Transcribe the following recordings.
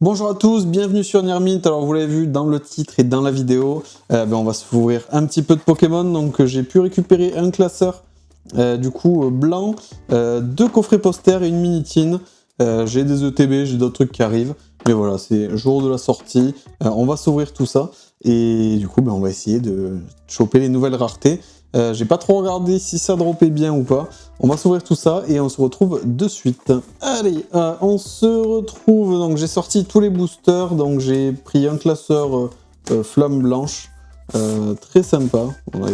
Bonjour à tous, bienvenue sur Nirmint. Alors vous l'avez vu dans le titre et dans la vidéo, on va s'ouvrir un petit peu de Pokémon. Donc j'ai pu récupérer un classeur blanc, deux coffrets posters et une minitine. J'ai des ETB, j'ai d'autres trucs qui arrivent. Mais voilà, c'est jour de la sortie. On va s'ouvrir tout ça. Et du coup, on va essayer de choper les nouvelles raretés. J'ai pas trop regardé si ça droppait bien ou pas. On va s'ouvrir tout ça et on se retrouve de suite. Allez, on se retrouve. Donc j'ai sorti tous les boosters. Donc j'ai pris un classeur flamme blanche. Très sympa. On a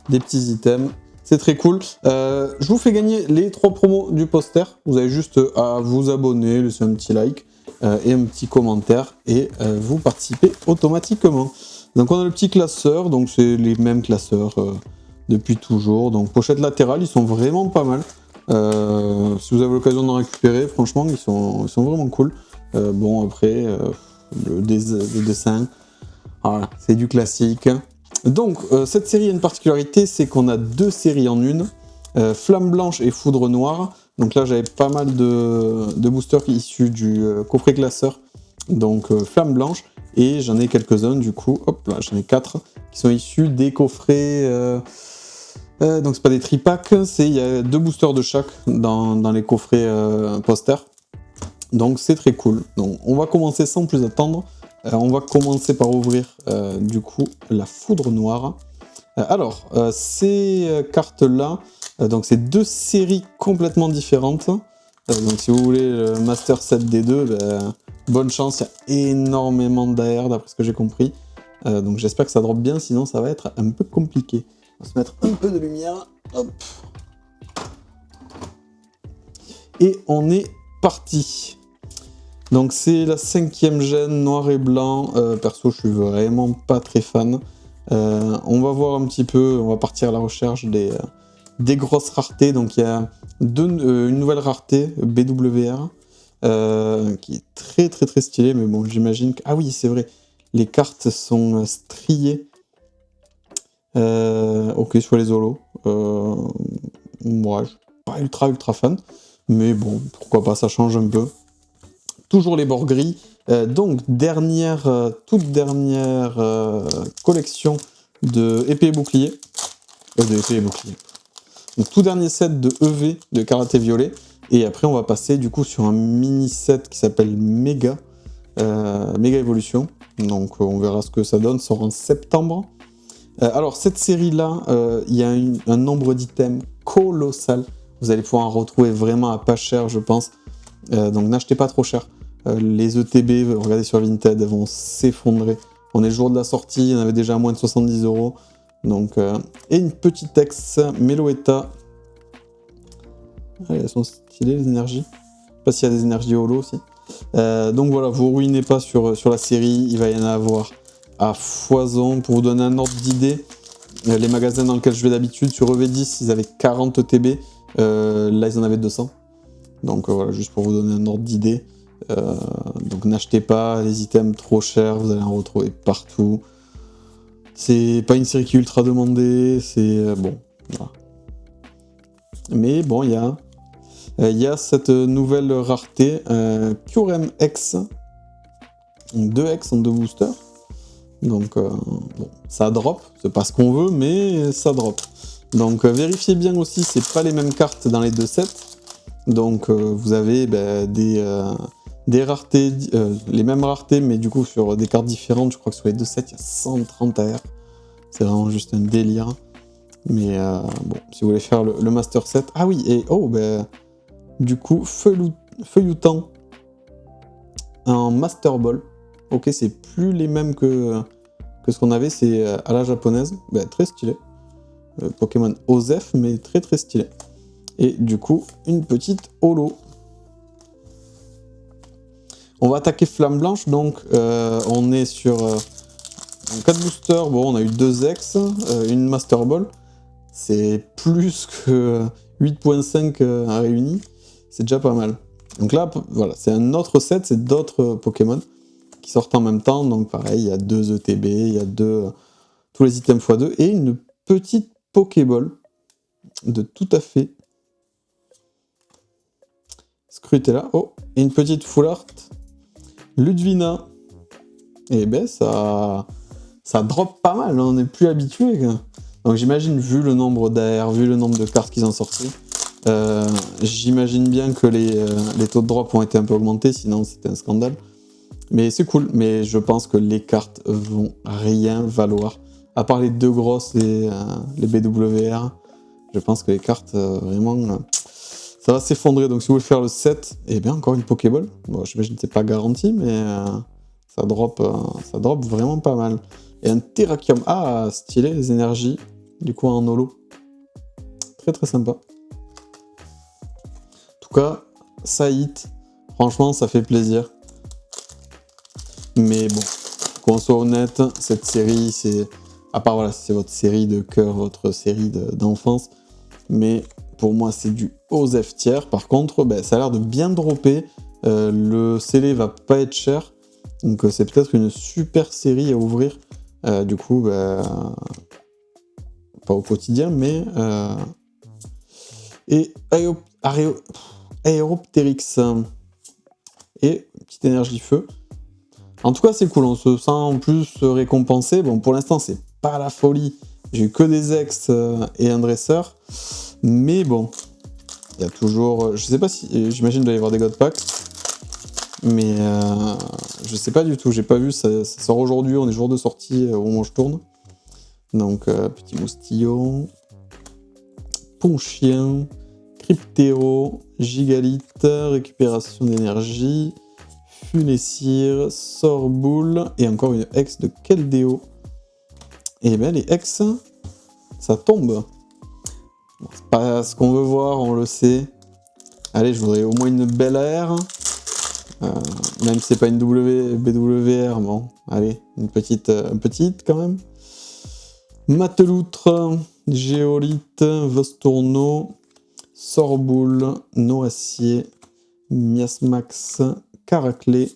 des petits items. C'est très cool. Je vous fais gagner les 3 promos du poster. Vous avez juste à vous abonner, laisser un petit like et un petit commentaire. Et vous participez automatiquement. Donc on a le petit classeur. Donc c'est les mêmes classeurs depuis toujours. Donc pochette latérale, ils sont vraiment pas mal. Si vous avez l'occasion d'en récupérer, franchement, ils sont vraiment cool. Bon, après, le dessin, voilà, c'est du classique. Donc, cette série a une particularité, c'est qu'on a 2 séries en une. Flamme blanche et foudre noire. Donc là, j'avais pas mal de boosters issus du coffret classeur. Donc, flamme blanche. Et j'en ai quelques-uns, du coup, hop là, j'en ai 4 qui sont issus des coffrets. Donc c'est pas des tripacks, il y a 2 boosters de chaque dans les coffrets posters. Donc c'est très cool. Donc on va commencer sans plus attendre. On va commencer par ouvrir du coup la foudre noire. Ces cartes-là, donc c'est 2 séries complètement différentes. Donc si vous voulez le Master Set des deux, bonne chance, il y a énormément d'AR d'après ce que j'ai compris. Donc j'espère que ça drop bien, sinon ça va être un peu compliqué. On va se mettre un peu de lumière. Hop. Et on est parti. Donc c'est la 5e gène noir et blanc. Perso, je suis vraiment pas très fan. On va voir un petit peu, on va partir à la recherche des grosses raretés. Donc il y a une nouvelle rareté, BWR, qui est très très très stylée. Mais bon, j'imagine que... Ah oui, c'est vrai, les cartes sont striées. Ok, sur les holos. Moi, je suis pas ultra fan. Mais bon, pourquoi pas, ça change un peu. Toujours les bords gris. Donc, toute dernière collection de épée et bouclier. De épée et bouclier. Donc, tout dernier set de EV de karaté violet. Et après, on va passer du coup sur un mini set qui s'appelle Méga. Méga Évolution. Donc, on verra ce que ça donne. Ça sort en septembre. Alors, cette série-là, il y a un nombre d'items colossal. Vous allez pouvoir en retrouver vraiment à pas cher, je pense. Donc, n'achetez pas trop cher. Les ETB, regardez sur Vinted, elles vont s'effondrer. On est le jour de la sortie, il y en avait déjà à moins de 70 €. Donc, et une petite ex, Meloetta. Elles sont stylées, les énergies. Je sais pas s'il y a des énergies holo aussi. Donc voilà, vous ruinez pas sur la série, il va y en avoir à foison. Pour vous donner un ordre d'idée, les magasins dans lesquels je vais d'habitude, sur EV10, ils avaient 40 TB, là ils en avaient 200. Donc voilà, juste pour vous donner un ordre d'idée. Donc n'achetez pas les items trop chers, vous allez en retrouver partout. C'est pas une série qui est ultra demandée, c'est bon. Voilà. Mais bon, il y a cette nouvelle rareté, Curem X, 2 X en 2 boosters. Donc, bon, ça drop, c'est pas ce qu'on veut, mais ça drop. Donc, vérifiez bien aussi, c'est pas les mêmes cartes dans les 2 sets. Donc, vous avez des raretés, les mêmes raretés, mais du coup sur des cartes différentes. Je crois que sur les 2 sets, il y a 130 AR. C'est vraiment juste un délire. Mais bon, si vous voulez faire le Master Set. Ah oui, et du coup, Feuilloutant en Master Ball. Ok, c'est plus les mêmes que ce qu'on avait, c'est à la japonaise. Très stylé. Pokémon Osef, mais très très stylé. Et du coup, une petite holo. On va attaquer Flamme Blanche, donc on est sur 4 boosters. Bon, on a eu 2 X, une Master Ball. C'est plus que 8.5 réunis. C'est déjà pas mal. Donc là, voilà, c'est un autre set, c'est d'autres Pokémon qui sortent en même temps. Donc pareil, il y a 2 ETB, il y a tous les items x2 et une petite Pokéball de tout à fait Scrutella. Oh, et une petite Full Art Ludvina. Et ben ça drop pas mal, hein, on n'est plus habitué. Donc j'imagine, vu le nombre d'AR, vu le nombre de cartes qu'ils ont sorties, j'imagine bien que les taux de drop ont été un peu augmentés, sinon c'était un scandale. Mais c'est cool, mais je pense que les cartes vont rien valoir. À part les deux grosses, les BWR, je pense que les cartes, vraiment, ça va s'effondrer. Donc si vous voulez faire le 7, eh bien encore une Pokéball. Bon, j'imagine que c'est pas garanti, mais ça drop vraiment pas mal. Et un Terrakium, ah, stylé, les énergies, du coup en holo. Très très sympa. En tout cas, ça hit. Franchement, ça fait plaisir. Mais bon, qu'on soit honnête, cette série, c'est... À part, voilà, c'est votre série de cœur, votre série d'enfance. Mais pour moi, c'est du OSEF tier. Par contre, ben, ça a l'air de bien dropper. Le scellé va pas être cher. Donc c'est peut-être une super série à ouvrir. Du coup, ben, pas au quotidien, mais... Et Aeropteryx. Et petite énergie feu. En tout cas, c'est cool, on se sent en plus récompensé. Bon, pour l'instant, c'est pas la folie. J'ai eu que des ex et un dresseur. Mais bon, il y a toujours... Je sais pas si... J'imagine qu'il doit y avoir des God Packs. Mais je sais pas du tout, j'ai pas vu. Ça sort aujourd'hui, on est jour de sortie au moment où je tourne. Donc, petit moustillon. Ponchien. Cryptéro. Gigalith. Récupération d'énergie. Funessir, Sorboule, et encore une ex de Keldeo. Et bien les ex, ça tombe. Bon, c'est pas ce qu'on veut voir, on le sait. Allez, je voudrais au moins une belle AR. Même si c'est pas une BWR, bon, allez, une petite quand même. Mateloutre, Géolith, Vostourno, Sorboule, Noacier, Miasmax, Caraclé,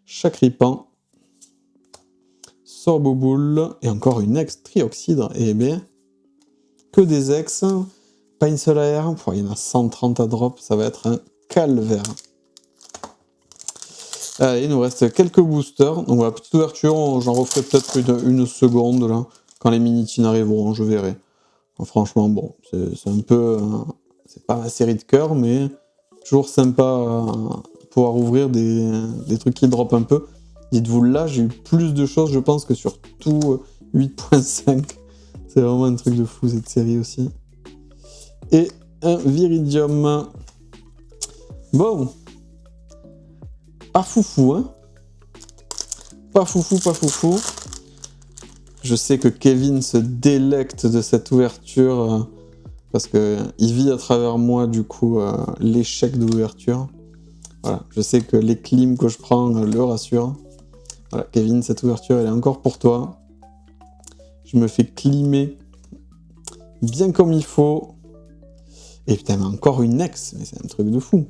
Chacripan, Sorboboule, et encore une ex Trioxydre, et bien, que des ex, pas une seule AR, il y en a 130 à drop, ça va être un calvaire. Allez, il nous reste quelques boosters, donc voilà, petite ouverture, j'en referai peut-être une seconde, là, quand les mini-tins arriveront, je verrai. Franchement, bon, c'est un peu... c'est pas ma série de cœur, mais toujours sympa pouvoir ouvrir des trucs qui drop un peu. Dites-vous, là, j'ai eu plus de choses, je pense, que sur tout 8.5. C'est vraiment un truc de fou, cette série aussi. Et un Viridium. Bon. Pas foufou, hein. Pas foufou, pas foufou. Je sais que Kevin se délecte de cette ouverture, parce qu'il vit à travers moi, du coup, l'échec de l'ouverture. Voilà, je sais que les clims que je prends le rassurent. Voilà, Kevin, cette ouverture, elle est encore pour toi. Je me fais climer bien comme il faut. Et putain, mais encore une ex, mais c'est un truc de fou.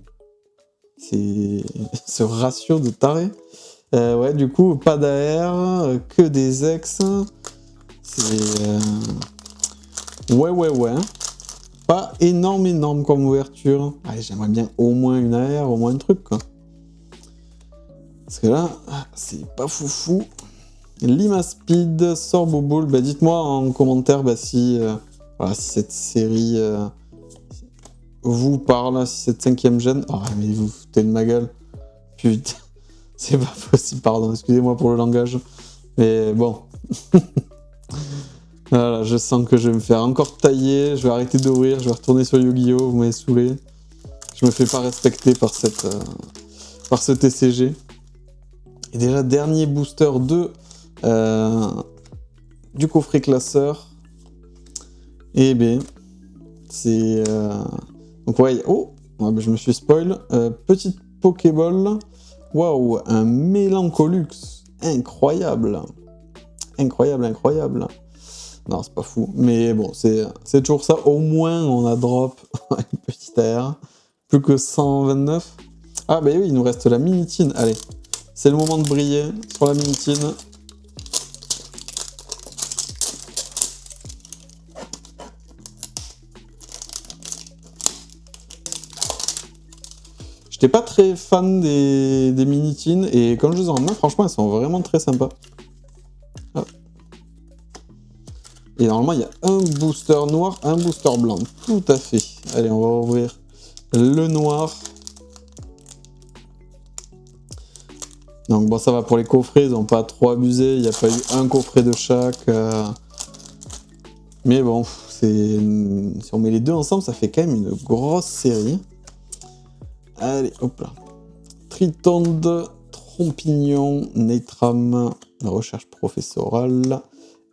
C'est ce ratio de taré. Ouais, du coup, pas d'AR, que des ex. C'est... Ouais. Pas énorme comme ouverture. Allez, j'aimerais bien au moins une AR, au moins un truc, quoi. Parce que là, c'est pas foufou. Limaspeed, Sorboboule, bah dites-moi en commentaire si cette série vous parle, si cette 5ème gêne. Oh, mais vous foutez de ma gueule. Putain, c'est pas possible, pardon, excusez-moi pour le langage. Mais bon. Voilà, je sens que je vais me faire encore tailler, je vais arrêter d'ouvrir, je vais retourner sur Yu-Gi-Oh, vous m'avez saoulé. Je me fais pas respecter par ce TCG. Et déjà, dernier booster du coffret classeur. Et bien, c'est... Donc ouais, oh, je me suis spoil. Petite Pokéball. Waouh, un Mélancolux. Incroyable. Incroyable. Non, c'est pas fou. Mais bon, c'est toujours ça. Au moins, on a drop une petite AR. Plus que 129. Ah bah oui, il nous reste la Minitine. Allez, c'est le moment de briller sur la Minitine. J'étais pas très fan des mini-tins, et quand je les ai en main, franchement, elles sont vraiment très sympas. Hop. Et normalement, il y a un booster noir, un booster blanc. Tout à fait. Allez, on va ouvrir le noir. Donc bon, ça va pour les coffrets, ils n'ont pas trop abusé. Il n'y a pas eu un coffret de chaque. Mais bon, si on met les deux ensemble, ça fait quand même une grosse série. Allez, hop là. Tritonde, Trompignon, Natram, la recherche professorale,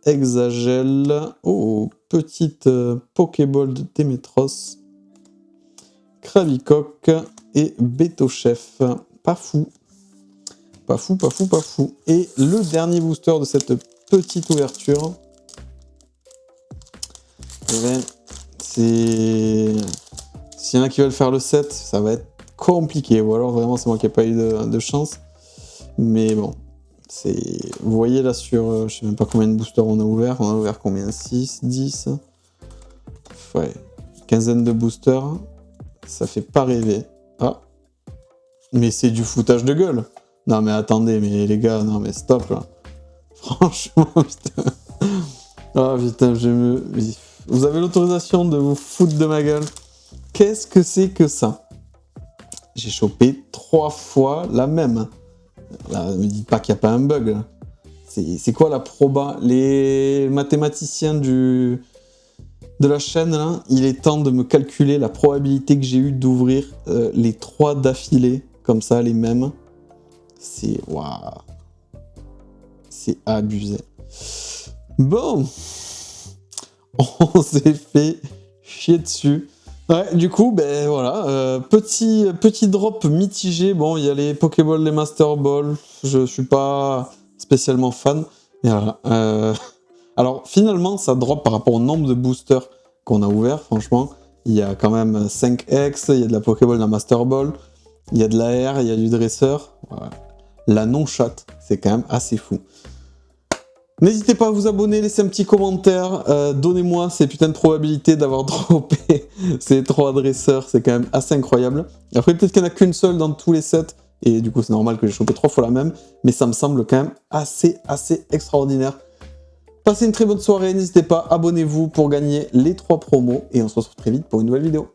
Hexagel, oh, petite Pokéball de Démétros, Krabicoque et Betochef. Pas fou. Pas fou, pas fou, pas fou. Et le dernier booster de cette petite ouverture. Eh ben, c'est... S'il y en a qui veulent faire le set, ça va être compliqué. Ou alors vraiment c'est moi qui n'ai pas eu de chance. Mais bon, c'est... Vous voyez là sur... je sais même pas combien de boosters on a ouvert. On a ouvert combien? 6, 10? Ouais, quinzaine de boosters. Ça fait pas rêver. Ah. Mais c'est du foutage de gueule. Non mais attendez, mais les gars, non mais stop là. Franchement, putain. Ah putain, vous avez l'autorisation de vous foutre de ma gueule. Qu'est-ce que c'est que ça? J'ai chopé 3 fois la même. Là, ne me dites pas qu'il n'y a pas un bug. Là. C'est quoi la proba? Les mathématiciens de la chaîne, là, il est temps de me calculer la probabilité que j'ai eu d'ouvrir les 3 d'affilée, comme ça, les mêmes. C'est... Waouh. C'est abusé. Bon. On s'est fait chier dessus. Ouais, du coup, ben voilà, petit drop mitigé. Bon, il y a les Pokéball, les Master Ball. Je suis pas spécialement fan. Et voilà. Alors, finalement, ça drop par rapport au nombre de boosters qu'on a ouverts, franchement. Il y a quand même 5X, il y a de la Pokéball, de la Master Ball, il y a de l'AR, il y a du dresseur. Voilà. La non-chatte, c'est quand même assez fou. N'hésitez pas à vous abonner, laisser un petit commentaire, donnez-moi ces putains de probabilités d'avoir droppé ces 3 dresseurs, c'est quand même assez incroyable. Après peut-être qu'il n'y en a qu'une seule dans tous les sets, et du coup c'est normal que j'ai chopé 3 fois la même, mais ça me semble quand même assez extraordinaire. Passez une très bonne soirée, n'hésitez pas, abonnez-vous pour gagner les 3 promos, et on se retrouve très vite pour une nouvelle vidéo.